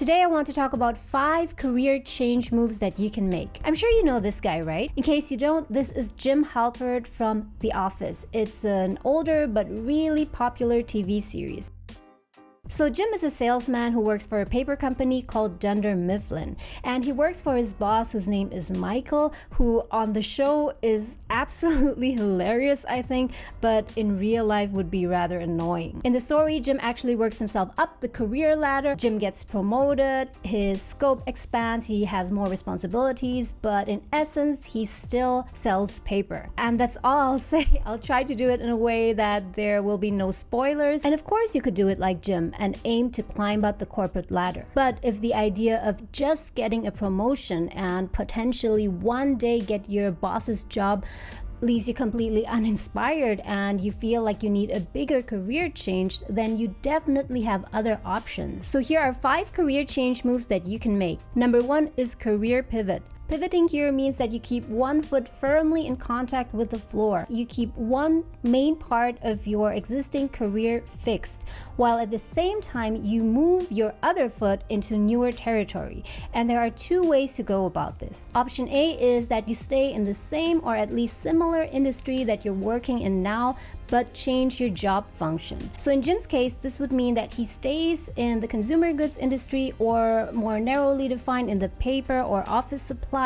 Today I want to talk about 5 career change moves that you can make. I'm sure you know this guy, right? In case you don't, this is Jim Halpert from The Office. It's an older but really popular TV series. So Jim is a salesman who works for a paper company called Dunder Mifflin, and he works for his boss whose name is Michael, who on the show is absolutely hilarious, I think, but in real life would be rather annoying. In the story, Jim actually works himself up the career ladder. Jim gets promoted, his scope expands, he has more responsibilities, but in essence, he still sells paper. And that's all I'll say. I'll try to do it in a way that there will be no spoilers. And of course, you could do it like Jim and aim to climb up the corporate ladder. But if the idea of just getting a promotion and potentially one day get your boss's job leaves you completely uninspired and you feel like you need a bigger career change, then you definitely have other options. So here are 5 career change moves that you can make. Number 1 is career pivot. Pivoting here means that you keep one foot firmly in contact with the floor. You keep one main part of your existing career fixed, while at the same time you move your other foot into newer territory. And there are 2 ways to go about this. Option A is that you stay in the same or at least similar industry that you're working in now, but change your job function. So in Jim's case, this would mean that he stays in the consumer goods industry, or more narrowly defined in the paper or office supplies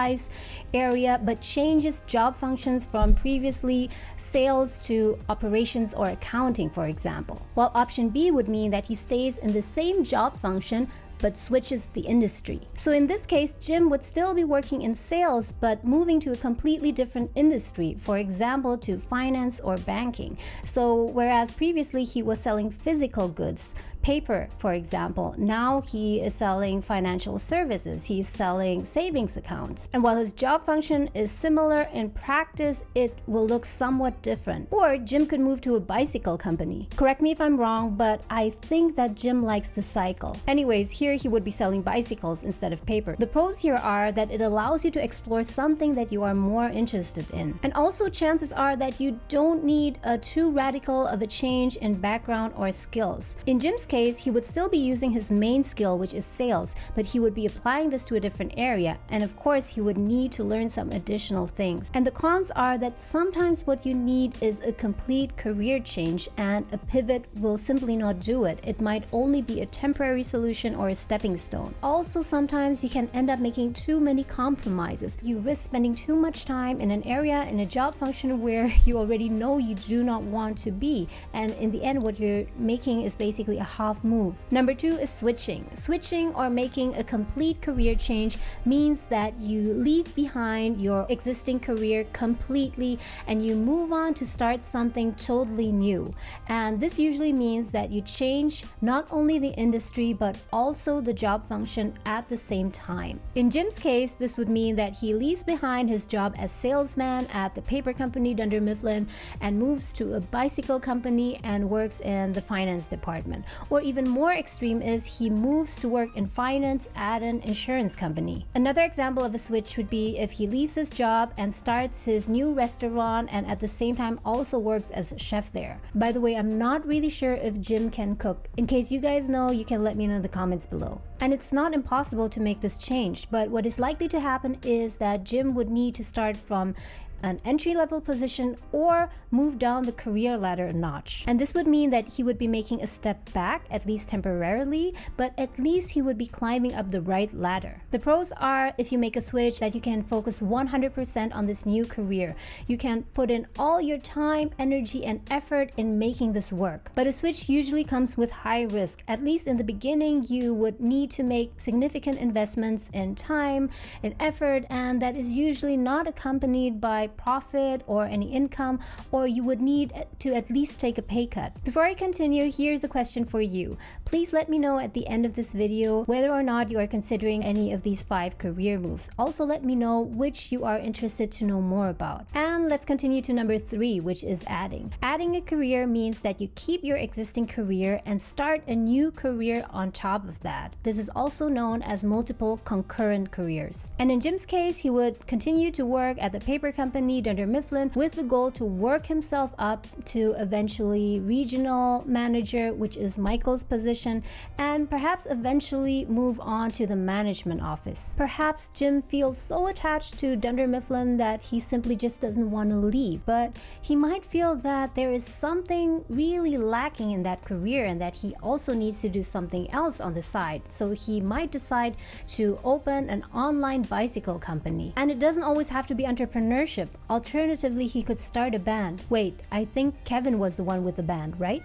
area, but changes job functions from previously sales to operations or accounting, for example. While option B would mean that he stays in the same job function but switches the industry. So in this case, Jim would still be working in sales but moving to a completely different industry, for example to finance or banking. So whereas previously he was selling physical goods, paper for example, now he is selling financial services, he's selling savings accounts. And while his job function is similar, in practice it will look somewhat different. Or Jim could move to a bicycle company. Correct me if I'm wrong, but I think that Jim likes to cycle. Anyways, here he would be selling bicycles instead of paper. The pros here are that it allows you to explore something that you are more interested in. And also chances are that you don't need a too radical of a change in background or skills. In Jim's case, he would still be using his main skill, which is sales, but he would be applying this to a different area. And of course, he would need to learn some additional things. And the cons are that sometimes what you need is a complete career change, and a pivot will simply not do it. It might only be a temporary solution or a stepping stone. Also, sometimes you can end up making too many compromises. You risk spending too much time in an area, in a job function where you already know you do not want to be. And in the end, what you're making is basically a half move. Number 2 is switching. Switching or making a complete career change means that you leave behind your existing career completely and you move on to start something totally new. And this usually means that you change not only the industry but also the job function at the same time. In Jim's case, this would mean that he leaves behind his job as salesman at the paper company Dunder Mifflin and moves to a bicycle company and works in the finance department. Or even more extreme is he moves to work in finance at an insurance company. Another example of a switch would be if he leaves his job and starts his new restaurant and at the same time also works as a chef there. By the way, I'm not really sure if Jim can cook. In case you guys know, you can let me know in the comments below. And it's not impossible to make this change, but what is likely to happen is that Jim would need to start from an entry-level position or move down the career ladder a notch. And this would mean that he would be making a step back, at least temporarily, but at least he would be climbing up the right ladder. The pros are, if you make a switch, that you can focus 100% on this new career. You can put in all your time, energy, and effort in making this work. But a switch usually comes with high risk. At least in the beginning, you would need to make significant investments in time, in effort, and that is usually not accompanied by profit or any income, or you would need to at least take a pay cut. Before I continue, here's a question for you. Please let me know at the end of this video whether or not you are considering any of these 5 career moves. Also let me know which you are interested to know more about. And let's continue to number 3, which is adding. Adding a career means that you keep your existing career and start a new career on top of that. This is also known as multiple concurrent careers. And in Jim's case, he would continue to work at the paper company company, Dunder Mifflin, with the goal to work himself up to eventually regional manager, which is Michael's position, and perhaps eventually move on to the management office. Perhaps Jim feels so attached to Dunder Mifflin that he simply just doesn't want to leave, but he might feel that there is something really lacking in that career and that he also needs to do something else on the side. So he might decide to open an online bicycle company. And it doesn't always have to be entrepreneurship. Alternatively, he could start a band. Wait, I think Kevin was the one with the band, right?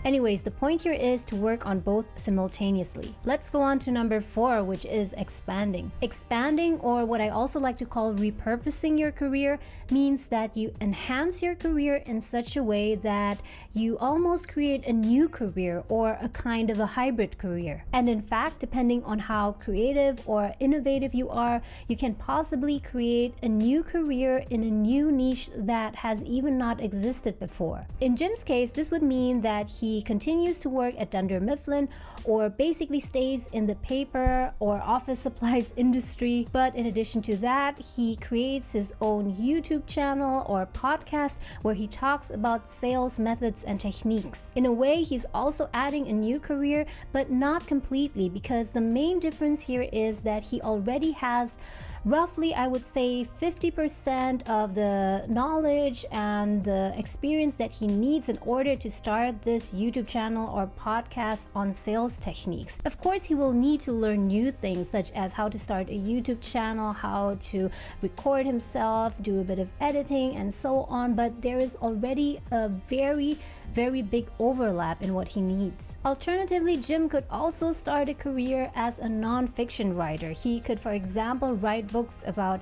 Anyways, the point here is to work on both simultaneously. Let's go on to number 4, which is expanding. Expanding, or what I also like to call repurposing your career, means that you enhance your career in such a way that you almost create a new career or a kind of a hybrid career. And in fact, depending on how creative or innovative you are, you can possibly create a new career in a new niche that has even not existed before. In Jim's case, this would mean that he continues to work at Dunder Mifflin, or basically stays in the paper or office supplies industry. But in addition to that, he creates his own YouTube channel or podcast where he talks about sales methods and techniques. In a way, he's also adding a new career, but not completely, because the main difference here is that he already has roughly, I would say, 50% of the knowledge and the experience that he needs in order to start this YouTube channel or podcast on sales techniques. Of course, he will need to learn new things, such as how to start a YouTube channel, how to record himself, do a bit of editing, and so on, but there is already a very big overlap in what he needs. Alternatively, Jim could also start a career as a non-fiction writer. He could, for example, write books about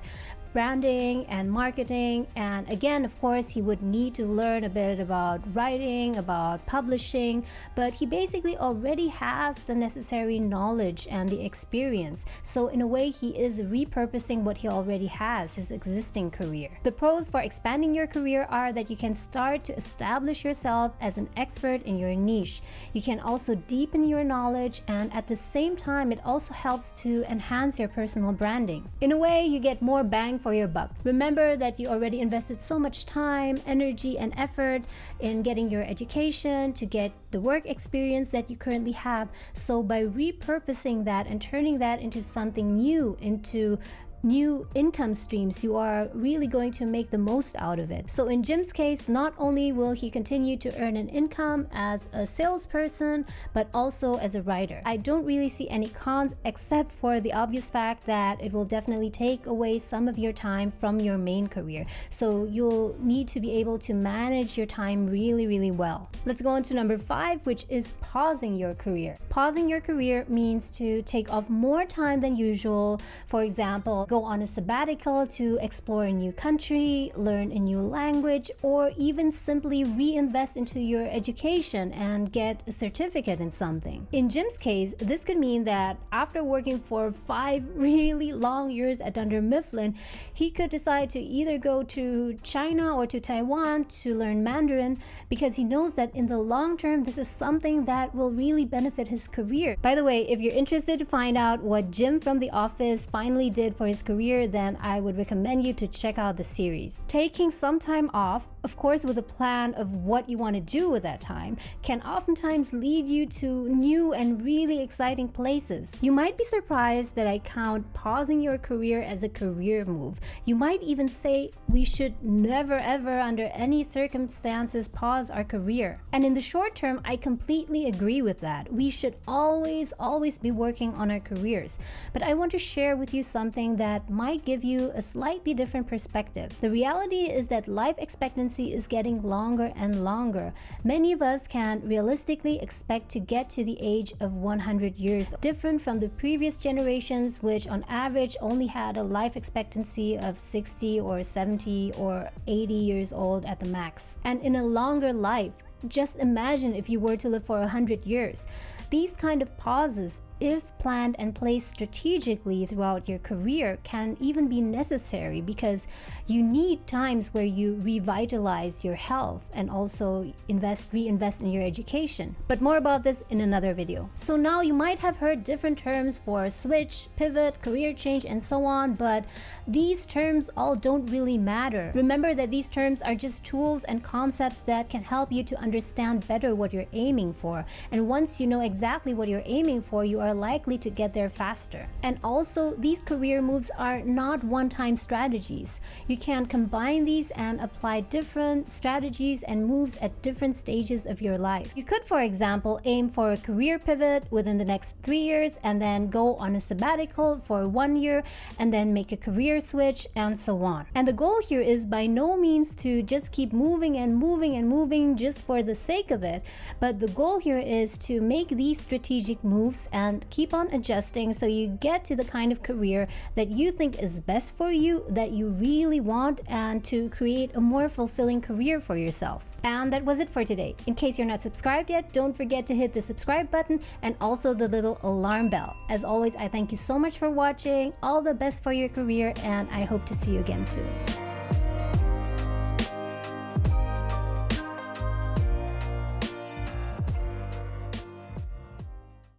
branding and marketing, and again, of course, he would need to learn a bit about writing, about publishing, but he basically already has the necessary knowledge and the experience. So in a way, he is repurposing what he already has, his existing career. The pros for expanding your career are that you can start to establish yourself as an expert in your niche. You can also deepen your knowledge, and at the same time, it also helps to enhance your personal branding. In a way, you get more bang for your buck. Remember that you already invested so much time, energy, and effort in getting your education to get the work experience that you currently have. So by repurposing that and turning that into something new, into new income streams, you are really going to make the most out of it. So in Jim's case, not only will he continue to earn an income as a salesperson, but also as a writer. I don't really see any cons except for the obvious fact that it will definitely take away some of your time from your main career. So you'll need to be able to manage your time really well. Let's go on to number 5, which is pausing your career. Pausing your career means to take off more time than usual. For example, go on a sabbatical to explore a new country, learn a new language, or even simply reinvest into your education and get a certificate in something. In Jim's case, this could mean that after working for 5 really long years at Dunder Mifflin, he could decide to either go to China or to Taiwan to learn Mandarin, because he knows that in the long term, this is something that will really benefit his career. By the way, if you're interested to find out what Jim from The Office finally did for his career, then I would recommend you to check out the series. Taking some time off, of course with a plan of what you want to do with that time, can oftentimes lead you to new and really exciting places. You might be surprised that I count pausing your career as a career move. You might even say we should never ever under any circumstances pause our career. And in the short term, I completely agree with that. We should always be working on our careers. But I want to share with you something that might give you a slightly different perspective. The reality is that life expectancy is getting longer and longer. Many of us can realistically expect to get to the age of 100 years, different from the previous generations, which on average only had a life expectancy of 60 or 70 or 80 years old at the max. And in a longer life, just imagine if you were to live for 100 years. These kind of pauses if planned and placed strategically throughout your career, can even be necessary because you need times where you revitalize your health and also reinvest in your education. But more about this in another video. So now you might have heard different terms for switch, pivot, career change, and so on, but these terms all don't really matter. Remember that these terms are just tools and concepts that can help you to understand better what you're aiming for. And once you know exactly what you're aiming for, you are likely to get there faster. And also, these career moves are not one-time strategies. You can combine these and apply different strategies and moves at different stages of your life. You could, for example, aim for a career pivot within the next 3 years and then go on a sabbatical for 1 year and then make a career switch and so on. And the goal here is by no means to just keep moving and moving and moving just for the sake of it, but the goal here is to make these strategic moves and keep on adjusting so you get to the kind of career that you think is best for you, that you really want, and to create a more fulfilling career for yourself. And that was it for today. In case you're not subscribed yet, don't forget to hit the subscribe button and also the little alarm bell. As always, I thank you so much for watching. All the best for your career, and I hope to see you again soon.